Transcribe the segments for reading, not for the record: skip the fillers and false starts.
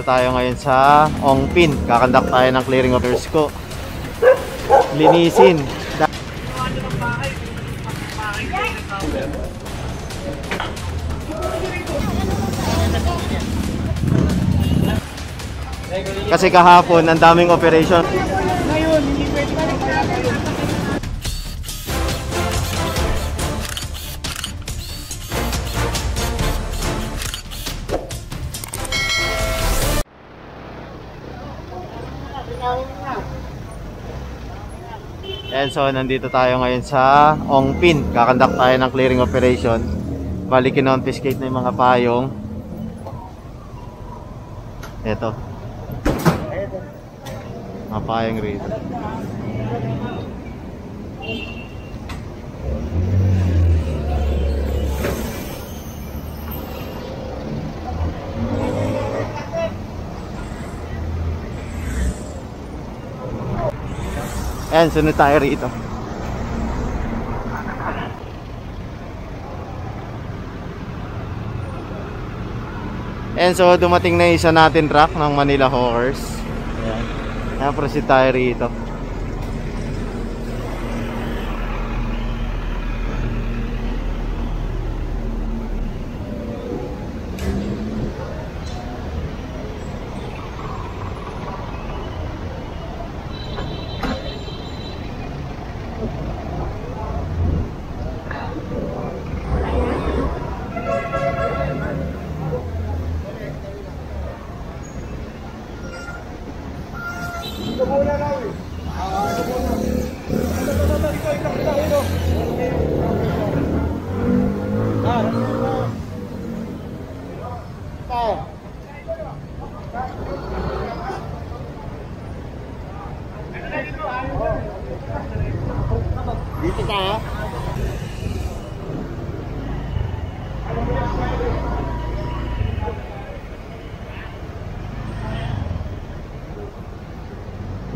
Tayo ngayon sa Ongpin. Kakandak tayo ng clearing of earth ko. Linisin. Kasi kahapon ang daming operation. Ngayon, hindi pwede ka rin kaya ngayon. And so nandito tayo ngayon sa Ongpin. Kakandak tayo ng clearing operation. Bali kinonfiscate na yung mga payong. Ito. Mga payong rito. Ayan, sunod tayo rito. Ayan, so dumating na isa natin truck ng Manila Hawkers. Ayan, ayan, proceed tayo rito. Dito tayo.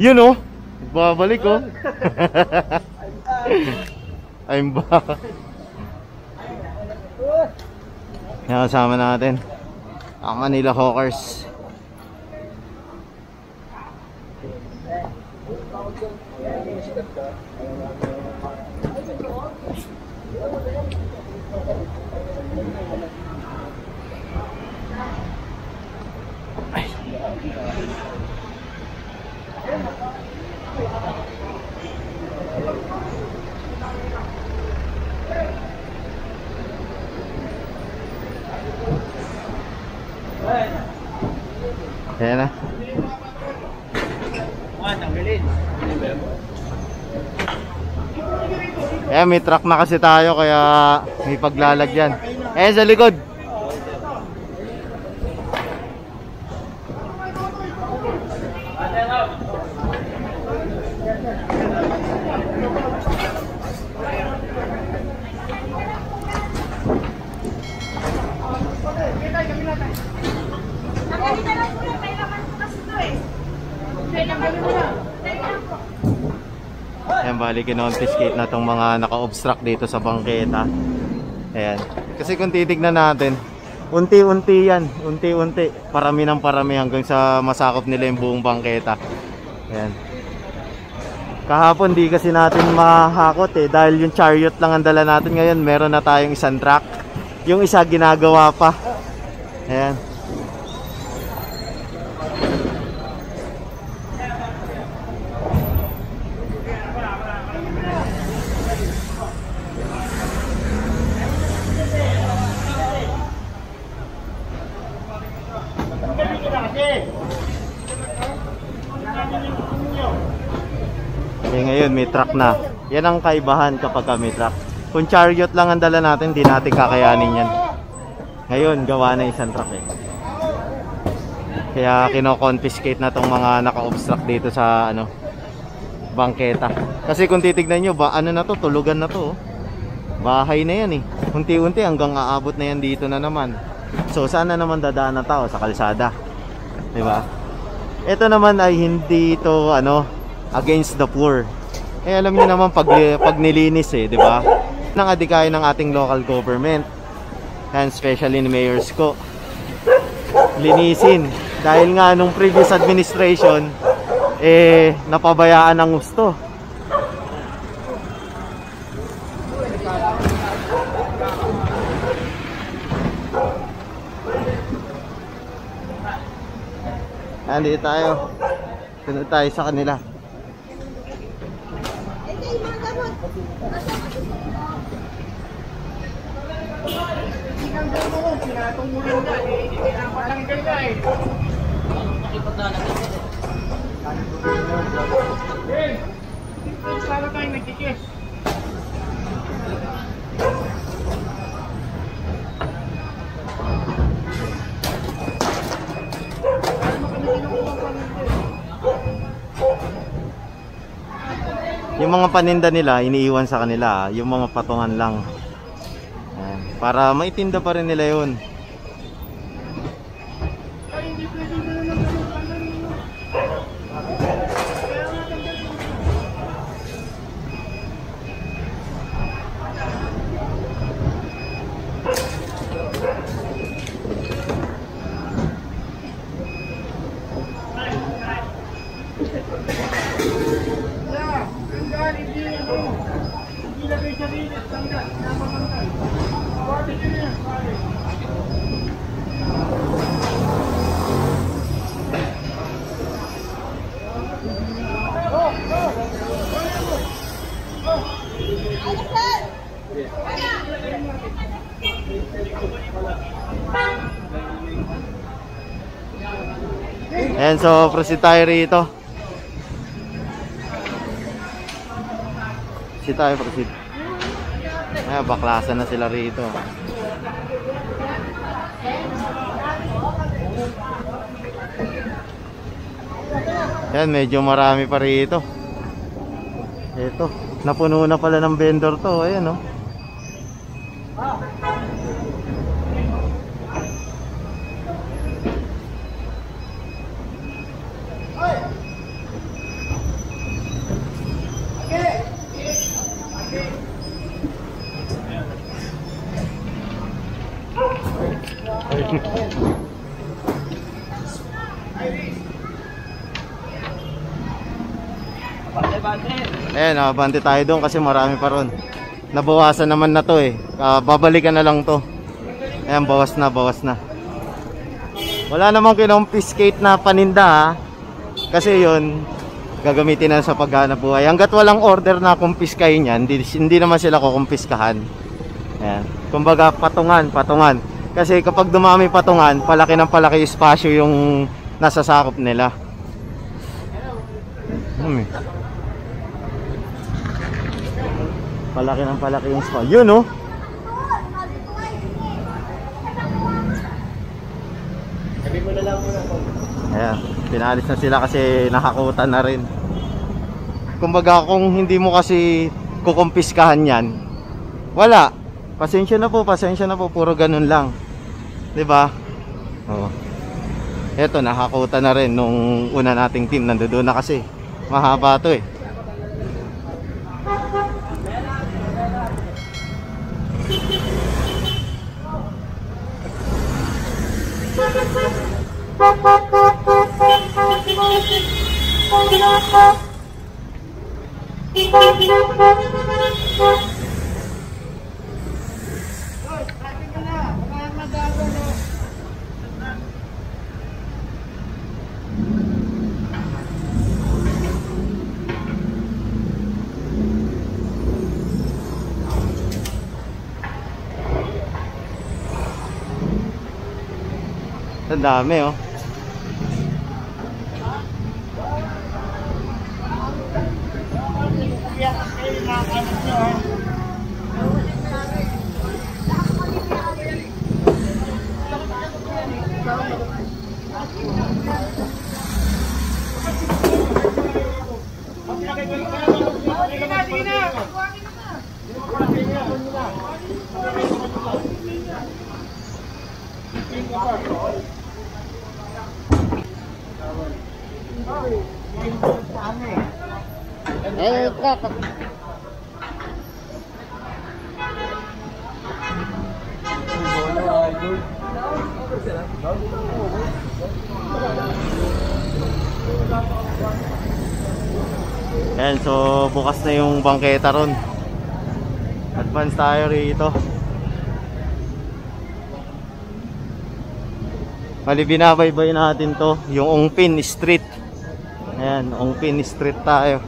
Yun oh, babalik oh. I'm back. Yan, kasama natin ang Manila Hawkers. Ayan na. Ayan, may truck na kasi tayo kaya may paglalagyan. Ayan sa likod. Ayan, bali kinonfiscate na itong mga naka-obstruct dito sa bangketa. Ayan. Kasi kung titignan natin, unti-unti yan. Unti-unti. Parami ng parami hanggang sa masakop nila yung buong bangketa. Ayan. Kahapon di kasi natin mahakot eh. Dahil yung chariot lang ang dala natin. Ngayon meron na tayong isang truck. Yung isa ginagawa pa. Ayan. Eh ngayon may truck na. Yan ang kaibahan kapag may truck. Kung chariot lang ang dala natin, di natin kakayanin yan. Ngayon gawa na isang truck eh. Kaya kino-confiscate na tong mga naka-obstruct dito sa ano, bangketa. Kasi kung titignan nyo, ano na to, tulugan na to. Bahay na yan eh. Unti-unti hanggang aabot na yan dito na naman. So saan na naman dadaan ng tao? Sa kalsada, diba? Ito naman ay hindi ito ano, against the poor. Eh alam niyo naman pag nilinis eh, di ba? Nang adikain ng ating local government. And especially ni Mayor Sko. Linisin dahil nga nung previous administration eh napabayaan ng gusto. Andi tayo. Sunod tayo sa kanila. Sinatong mo rin na, pinapalanggal na eh. Eh, sana tayo nagkikis. Yung mga paninda nila, iniiwan sa kanila. Yung mga patungan lang. Ayan. Para maitinda pa rin nila yun. Ayan, so proceed tayo rito. Proceed. Ayan, baklasan na sila rito. Ayan, medyo marami pa rito. Ito, napuno na pala ng vendor to. Ayan, no. Ayan, abante tayo doon kasi marami pa ron. Nabawasan naman na to eh. Babalikan na lang to. Ayan, bawas na. Wala namang kinompiskate na paninda ha. Kasi yun, gagamitin na sa paghanap buhay. Hanggat walang order na kumpiskahin yan, hindi naman sila kukumpiskahan. Ayan. Kumbaga patungan. Kasi kapag dumami patungan, palaki ng palaki espasyo yung nasasakop nila. Palaki ng palaki yung spasyo. Yun oh. Ayan, pinalis na sila kasi nakakutan na rin. Kumbaga kung hindi mo kasi kukumpiskahan yan, wala. Pasensya na po, puro ganun lang. 'Di ba? Oh. Eto, nakakutan na rin nung una nating team, nandoon na kasi. Mahaba 'to eh. Ang dami oh. Ayan, so bukas na yung bangketa ron. Advance tayo rito. Bali, binabaybay natin to, yung Ongpin Street. Ayan, Ongpin Street tayo.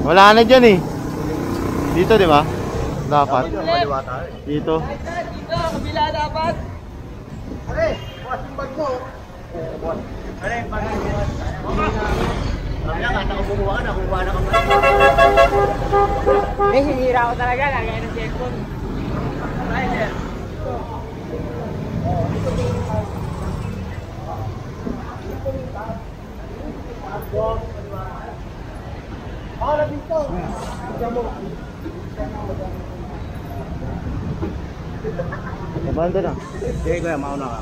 Wala na dyan eh. Dito, di ba? Dapat. Dito. Dito, kabila dapat. Are, bukas yung bag mo. Are, bag mo. Kaya ka, nakabumuha ka, nakuha na ka ba? Eh, hinira ko talaga, lagay ng cellphone. Ay, sir. Para dito. Nabanda na. Sige, kaya mauna ka.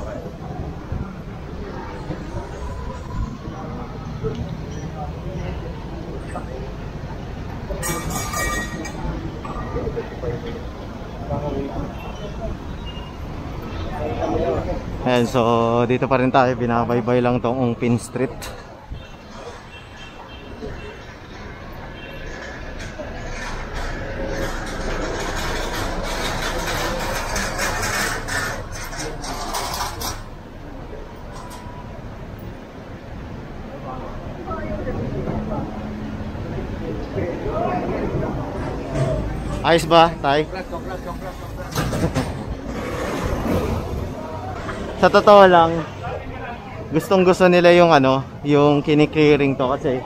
Ayan, so dito pa rin tayo, binabaybay lang tong Ongpin Street. Ayos ba, Tay? Sa totoo lang, gustong-gusto nila yung ano, yung kinikiring to kasi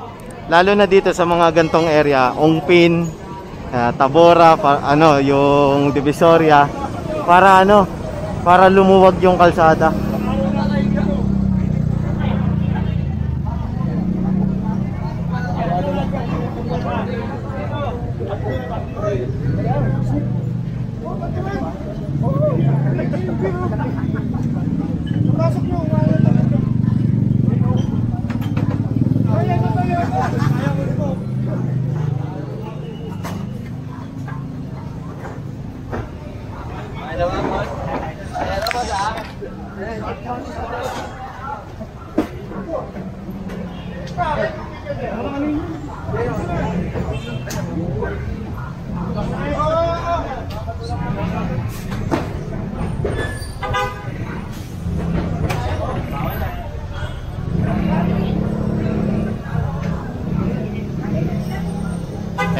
lalo na dito sa mga gantong area, Ongpin, Tabora, yung Divisoria, para lumuwag yung kalsada.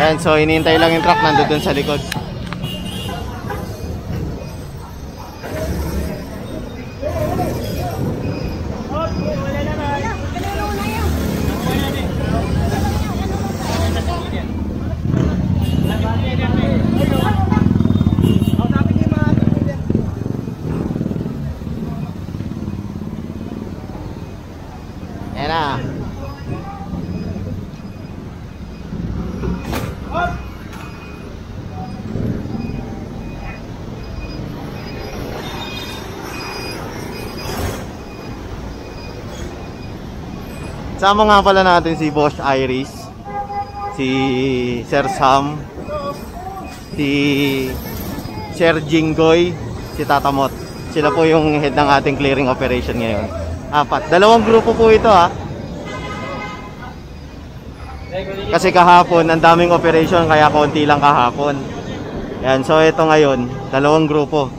Ayan, so hinihintay lang yung truck nandun sa likod. Ayan na. Sama nga pala natin si Boss Iris, si Sir Sam, si Sir Jinggoy, si Tatamot. Sila po yung head ng ating clearing operation ngayon. Dalawang grupo po ito ha. Kasi kahapon, ang daming operation kaya konti lang kahapon. Yan, so ito ngayon, dalawang grupo.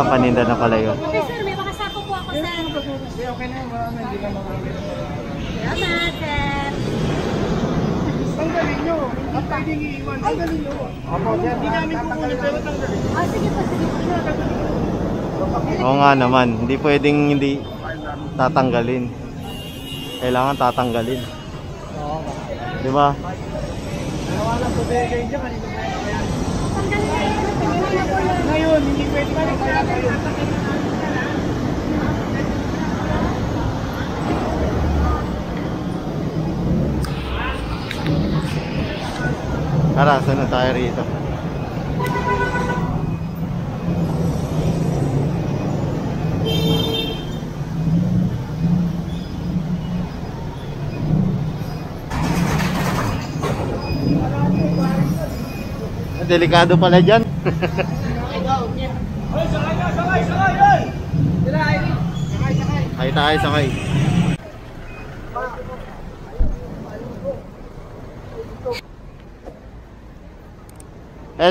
Paninda na pala yun. Okay sir, may makasako po ako sir. Okay na yun, marami, hindi na marami. Salamat sir. Tanggalin nyo. Ang pwedeng iiwan. Tanggalin nyo. Hindi namin kukunin pero tanggalin. Sige po, sige po. Oo nga naman, hindi pwedeng hindi tatanggalin. Kailangan tatanggalin. Oo. Di ba? Nawa lang po kayo dyan, kanina pa yan. Ngayon, hindi pwede pa rin kaya kayo. Tara, sunod tayo rito. Delikado pala dyan. Sakay tayo, sakay.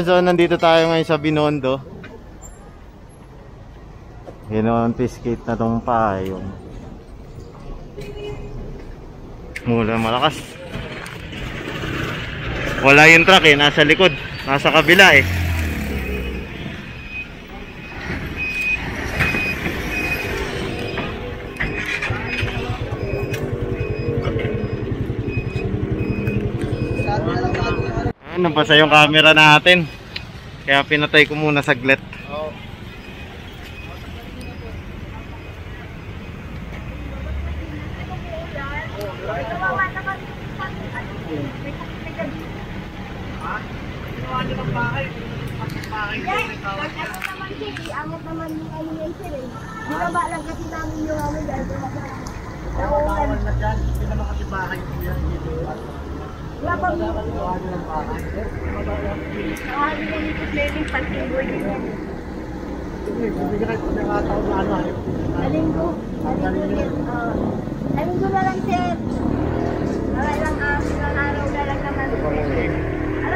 So nandito tayo ngayon sa Binondo. Kinonfiscate na tong payong. Mula malakas. Wala yung truck nasa likod. Nasa kabila Nabasa yung camera natin. Kaya pinatay ko muna saglit. Oo. Angat naman yung ano yan sir eh. Binaba lang kasi namin yung ano dyan. Bawal na dyan. Hindi naman kasi bahay po yan dito. Wala pa mo. Bawal na bahay. Hindi na nito planning pag-tiboy yan. Bibigyan kayo kung nakataon na ano. Alinggo. Alinggo na lang sir. Wala lang araw na lang naman.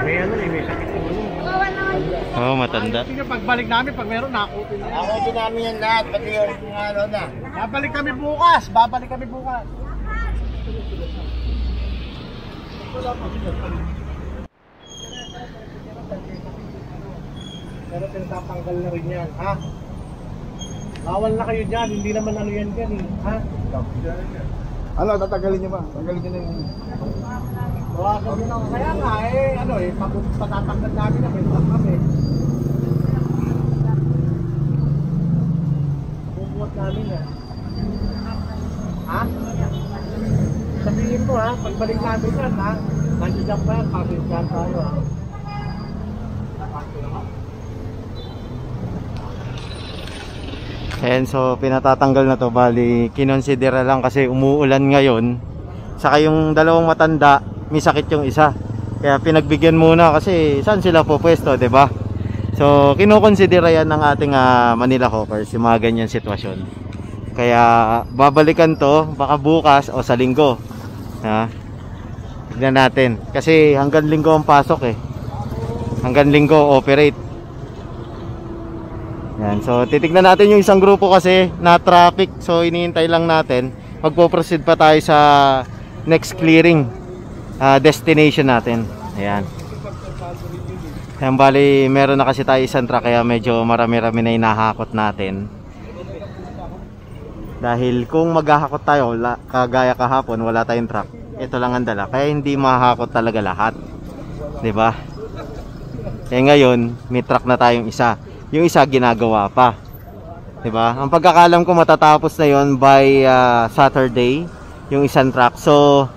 May ano may sakit mo. Kawawa naman yun. Oh, matanda. Sige, pagbalik namin, pag meron, nakutin na. Ako namin yan lahat, pati yung ano na. Babalik kami bukas. Babalik kami bukas. Pero tinatanggal na rin yan, ha? Bawal na kayo dyan, hindi naman ano yan dyan, ha? Ano, tatagalin niyo ba? Tanggalin niyo na yung... Bawasan nyo lang. Kaya nga, ano patatanggal namin na, may truck kami. Bubuhat namin yan. Ha? Sabihin mo ha, pagbalik namin yan ha, nandiyan pa yan, pag-isyan tayo ha. Ayan, so pinatatanggal na to. Bali, kinonsidera lang kasi umuulan ngayon. Saka yung dalawang matanda, may sakit yung isa. Kaya pinagbigyan muna kasi saan sila po pwesto, 'di ba? So, kinukonsidera yan ng ating Manila Hawkers, yung mga ganyan sitwasyon. Kaya babalikan to baka bukas o sa linggo. Ha? Tignan natin. Kasi hanggang linggo ang pasok Hanggang linggo operate. Yan, so titignan natin yung isang grupo kasi na traffic. So iniintay lang natin. Magpo-proceed pa tayo sa next clearing destination natin. Ayan. Ayan, bali meron na kasi tayo isang truck kaya medyo marami-rami na hinahakot natin. Dahil kung maghahakot tayo kagaya kahapon wala tayong truck, ito lang ang dala. Kaya hindi mahakot talaga lahat, 'di ba? Eh ngayon may truck na tayong isa. Yung isa ginagawa pa, 'di ba? Ang pagkakalam ko matatapos na 'yon by Saturday yung isang truck. So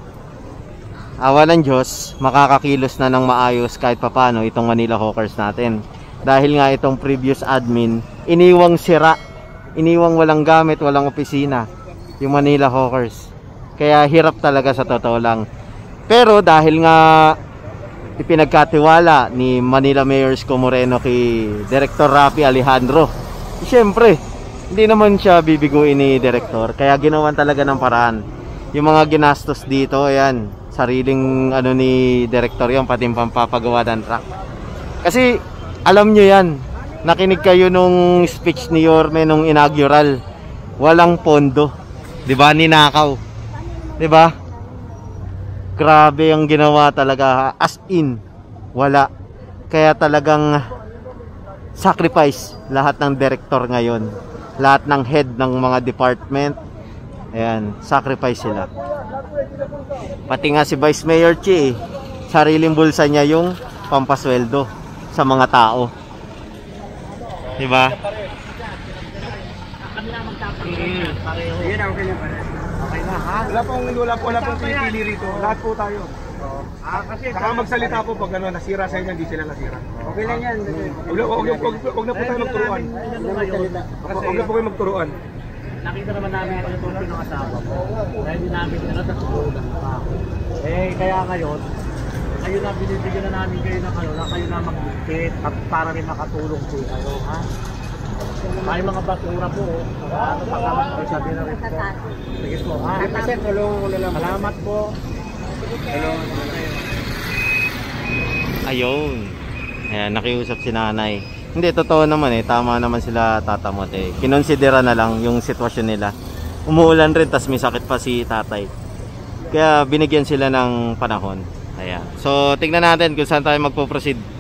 awa ng Diyos, makakakilos na ng maayos kahit papano itong Manila Hawkers natin. Dahil nga itong previous admin iniwang sira, iniwang walang gamit, walang opisina yung Manila Hawkers. Kaya hirap talaga sa totoo lang. Pero dahil nga ipinagkatiwala ni Manila Mayor Isko Moreno kay Director Rafi Alejandro, siyempre hindi naman siya bibiguin ni Director. Kaya ginawan talaga ng paraan. Yung mga ginastos dito, ayan, sariling ano ni Director yan, pati pampapagawa ng truck. Kasi alam nyo yan, nakinig kayo nung speech ni Yorme nung inaugural, walang pondo, 'di ba? Ninakaw, 'di ba? Grabe ang ginawa talaga, as in wala. Kaya talagang sacrifice lahat ng director ngayon, lahat ng head ng mga department. Ayan, sacrifice sila. Pati nga si Vice Mayor Chi, sariling bulsa niya yung pampasweldo sa mga tao. Diba? Sige na, okay na pare. Okay na, ha? Wala pong pinipili rito. Lahat po tayo. Kasi Saka magsalita po pag ano, nasira sa inyo, hindi sila nasira. okay lang yan. Huwag na po tayo magturuan. Huwag na po kayo magturuan. Nakita naman namin ang tutulong ng asawa ko. Dahil din namin na natutulungan pa ako. Kaya ngayon, kayo na binibigyan na namin kayo ng ano, na kayo na mag-bukit at para rin makatulong po kayo, ha? May mga basura po, ano pa naman kayo sabi na rin po. Sige po, ha? Tulungan ko na lang. Salamat po. Tulungan ko na lang. Ayun. Ayan, nakiusap si nanay. Hindi, totoo naman tama naman sila tatamot Kinonsidera na lang yung sitwasyon nila. Umuulan rin, tas may sakit pa si tatay. Kaya binigyan sila ng panahon. Ayan. So, tignan natin kung saan tayo magpo-proceed.